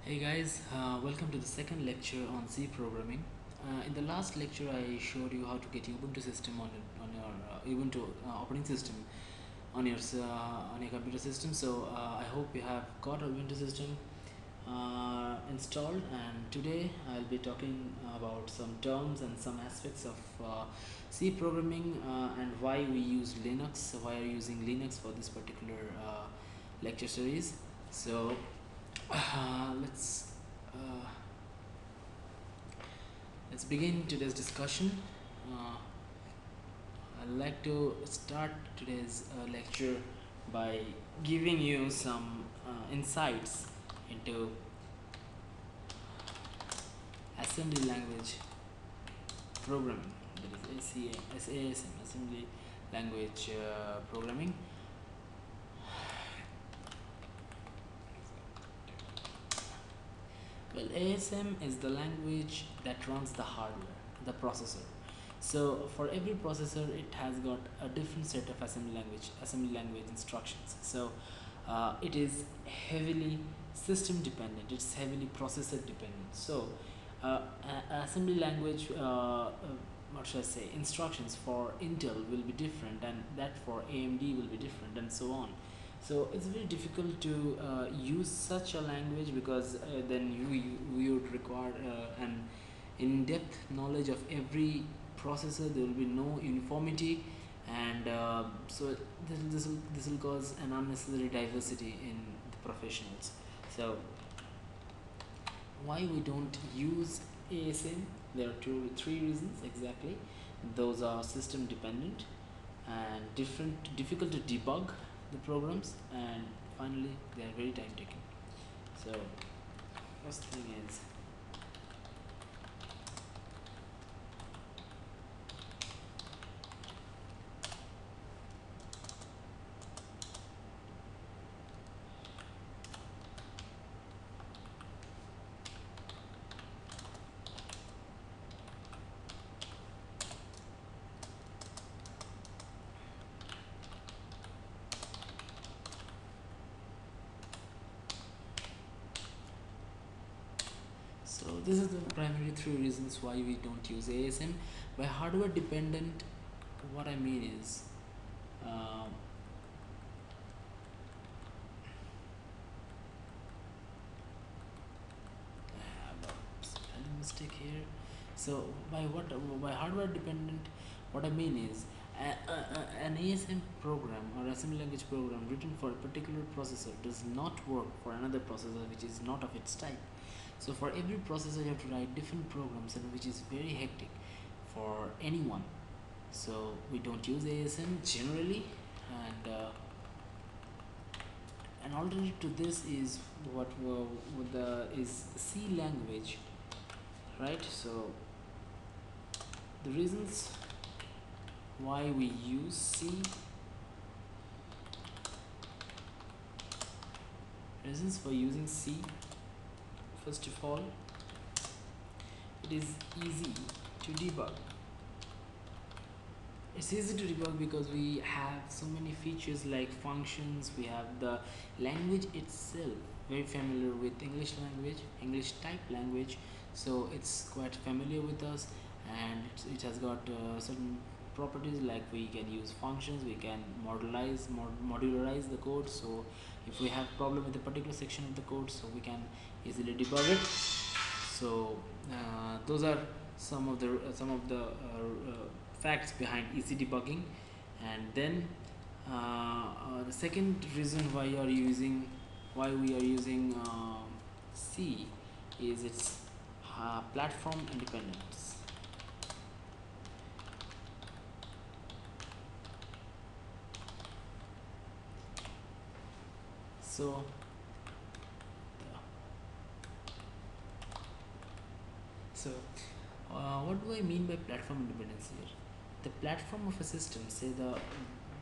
Hey guys, welcome to the second lecture on C programming. In the last lecture, I showed you how to get Ubuntu system on your Ubuntu operating system on your computer system. So I hope you have got a Ubuntu system installed. And today I'll be talking about some terms and some aspects of C programming and why we use Linux. Why are you using Linux for this particular lecture series? So let's uh, let's begin today's discussion. Uh, I'd like to start today's lecture by giving you some insights into assembly language programming, that is SASM, assembly language programming. Well, ASM is the language that runs the hardware, the processor. So for every processor, it has got a different set of assembly language instructions. So it is heavily system dependent. It's heavily processor dependent. So assembly language, what should I say, instructions for Intel will be different, and that for AMD will be different, and so on. So it's very difficult to use such a language because then you would require an in-depth knowledge of every processor. There will be no uniformity, and so this will cause an unnecessary diversity in the professionals. So why we don't use ASM? There are three reasons exactly. Those are system dependent and difficult to debug the programs, and finally they are very time taking. So first thing is, so this is the primary three reasons why we don't use ASM. By hardware dependent, what I mean is, uh, I have a spelling mistake here. So by hardware dependent, what I mean is an ASM program or assembly language program written for a particular processor does not work for another processor which is not of its type. So for every processor you have to write different programs, and which is very hectic for anyone. So we don't use ASM generally, and an alternative to this is what the is C language, right? So the reasons why we use C, reasons for using C, first of all, it is easy to debug. It's easy to debug because we have so many features like functions. We have the language itself very familiar with English language, English type language, so it's quite familiar with us, and it has got certain properties like we can use functions, we can modularize the code. So if we have problem with a particular section of the code, so we can easily debug it. So those are some of the facts behind easy debugging. And then the second reason why we are using C is its platform independence. So so what do I mean by platform independence here? The platform of a system, say the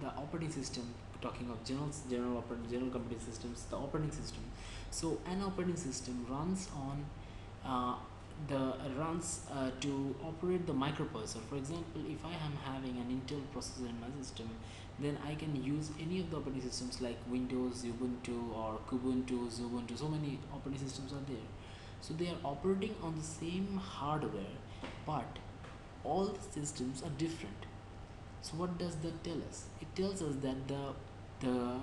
operating system, talking of general computing systems, the operating system. So an operating system runs on uh, the runs to operate the microprocessor. For example, if I am having an Intel processor in my system, then I can use any of the operating systems like Windows, Ubuntu, or Kubuntu, Ubuntu. So many operating systems are there. So they are operating on the same hardware, but all the systems are different. So what does that tell us? It tells us that the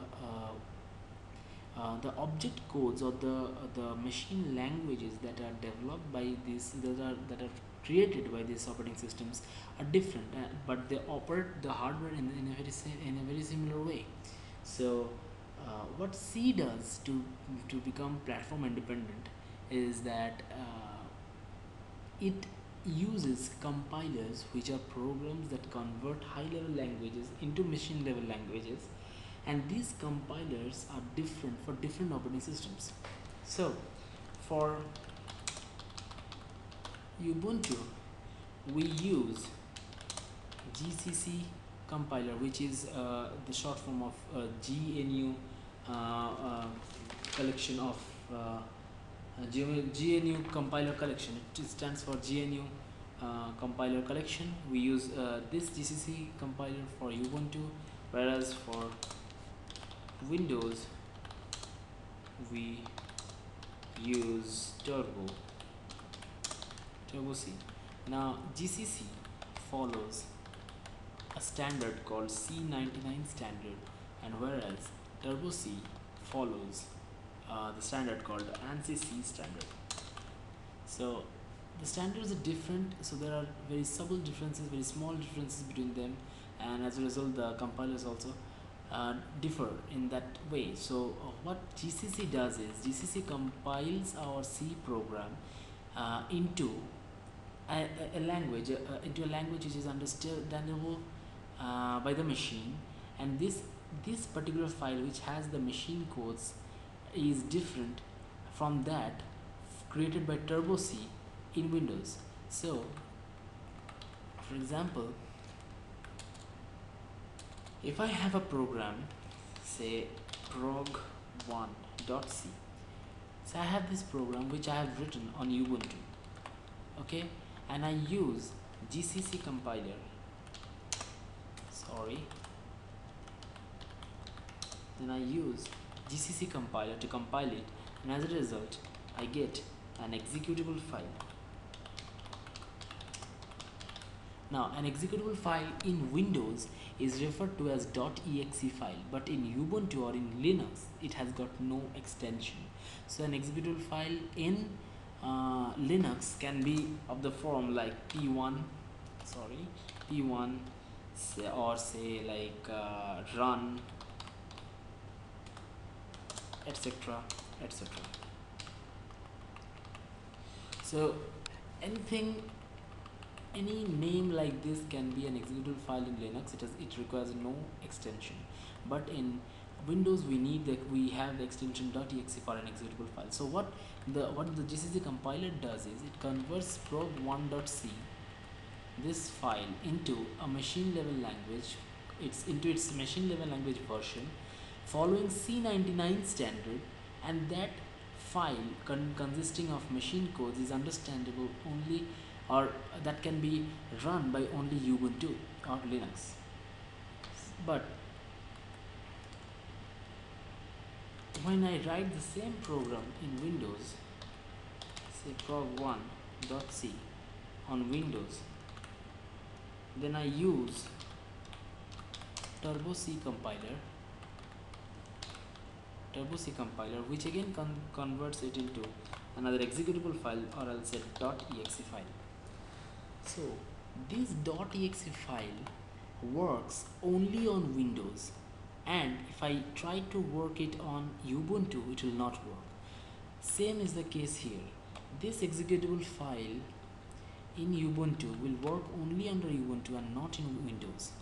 object codes or the machine languages that are developed by these that are created by these operating systems are different, but they operate the hardware in a very similar way. So what C does to become platform independent is that it uses compilers, which are programs that convert high level languages into machine level languages, and these compilers are different for different operating systems. So for Ubuntu, we use GCC compiler, which is the short form of GNU collection of GNU compiler collection. It stands for GNU compiler collection. We use this GCC compiler for Ubuntu, whereas for Windows we use Turbo C. Now GCC follows a standard called C99 standard, and whereas Turbo C follows the standard called ANSI C standard. So the standards are different, so there are very subtle differences, very small differences between them, and as a result the compilers also differ in that way. So what GCC does is GCC compiles our C program into a language, into a language which is understandable by the machine, and this particular file, which has the machine codes, is different from that created by Turbo C in Windows. So for example, if I have a program, say prog1.c, so I have this program which I have written on Ubuntu, okay, and I use GCC compiler, then I use GCC compiler to compile it, and as a result I get an executable file. Now an executable file in Windows is referred to as .exe file, but in Ubuntu or in Linux it has got no extension. So an executable file in Linux can be of the form like p1, or say like run, etc, etc. So anything, any name like this can be an executable file in Linux. It requires no extension, but in Windows we have the extension .exe for an executable file. So what the GCC compiler does is it converts prog1.c, this file, into a machine level language. It's into its machine level language version following C99 standard, and that file consisting of machine codes is understandable only, or that can be run by only Ubuntu or Linux. But when I write the same program in Windows, say prog1.c on Windows, then I use Turbo C compiler, which again converts it into another executable file, or I'll say .exe file. So this .exe file works only on Windows, and if I try to work it on Ubuntu, it will not work. Same is the case here. This executable file in Ubuntu will work only under Ubuntu and not in Windows.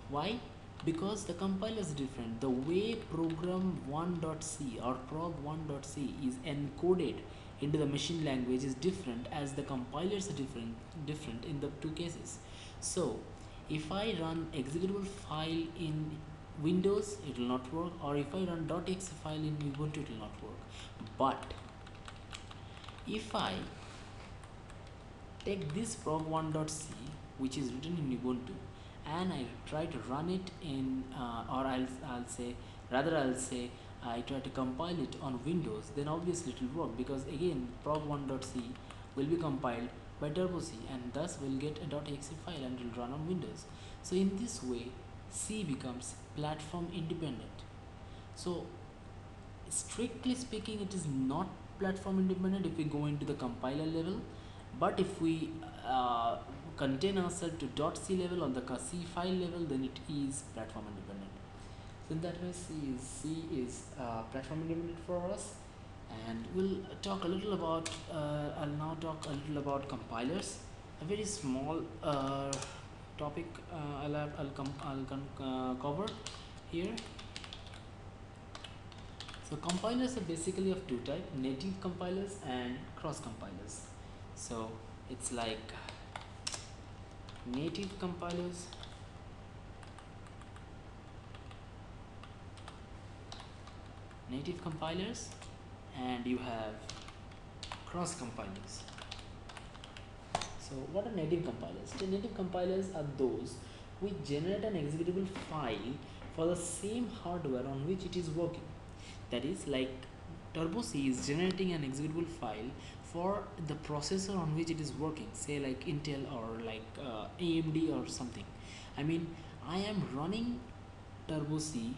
Why? Because the compiler is different. The way program1.c or prog1.c is encoded into the machine language is different, as the compilers are different in the two cases. So if I run executable file in Windows, it will not work, or if I run .exe file in Ubuntu, it will not work. But if I take this prog1.c, which is written in Ubuntu, and I try to run it in or I'll say rather I'll say I try to compile it on Windows, then obviously it will work, because again prog1.c will be compiled by Turbo C, and thus will get a .exe file and will run on Windows. So in this way C becomes platform independent. So strictly speaking it is not platform independent if we go into the compiler level, but if we uh, contain ourselves to .c level or the C file level, then it is platform independent. So in that way C is platform independent for us. And we'll talk a little about I'll now talk a little about compilers, a very small topic I'll cover here. So compilers are basically of two types: native compilers and cross compilers. So it's like native compilers, and you have cross compilers. So what are native compilers? The native compilers are those which generate an executable file for the same hardware on which it is working. That is, like Turbo C is generating an executable file for the processor on which it is working, say like Intel or like AMD or something. I mean, I am running Turbo C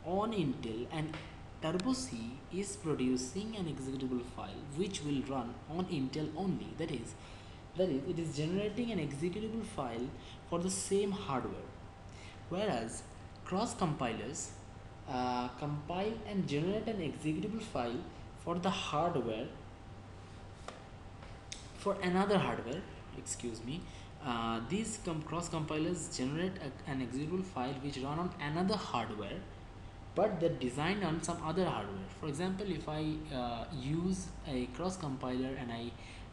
on Intel, and Turbo C is producing an executable file which will run on Intel only. That is, it is generating an executable file for the same hardware. Whereas cross compilers compile and generate an executable file for the hardware for another hardware. Excuse me. These cross compilers generate an executable file which run on another hardware, but they're designed on some other hardware. For example, if I use a cross compiler and I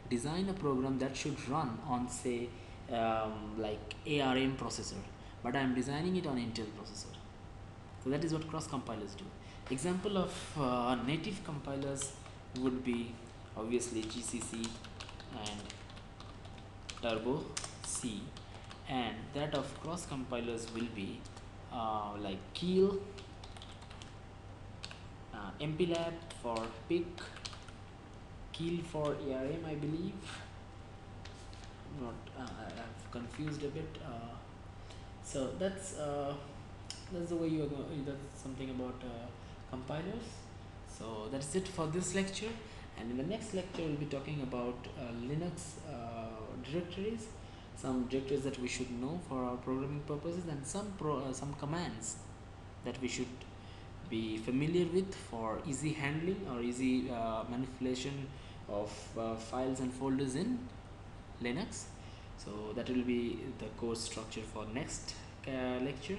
design a program that should run on, say, like ARM processor, but I'm designing it on Intel processor. So that is what cross compilers do. Example of native compilers would be obviously GCC and Turbo C, and that of cross compilers will be like Keel, MPLAB for PIC, Keel for ARM, I believe. Not, I've confused a bit. So that's the way you are going. That's something about compilers. So that's it for this lecture. And in the next lecture, we'll be talking about Linux directories, some directories that we should know for our programming purposes, and some commands that we should be familiar with for easy handling or easy manipulation of files and folders in Linux. So that will be the course structure for next lecture.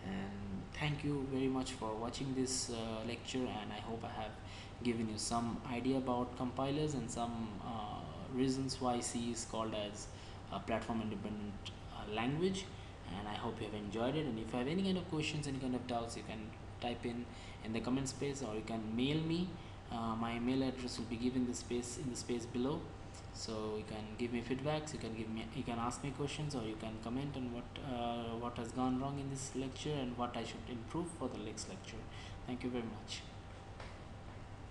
And thank you very much for watching this lecture, and I hope I have given you some idea about compilers and some reasons why C is called as a platform independent language. And I hope you have enjoyed it, and if you have any kind of questions, any kind of doubts, you can type in the comment space, or you can mail me. My mail address will be given in the space below. So you can give me feedbacks, you can ask me questions, or you can comment on what has gone wrong in this lecture and what I should improve for the next lecture. Thank you very much.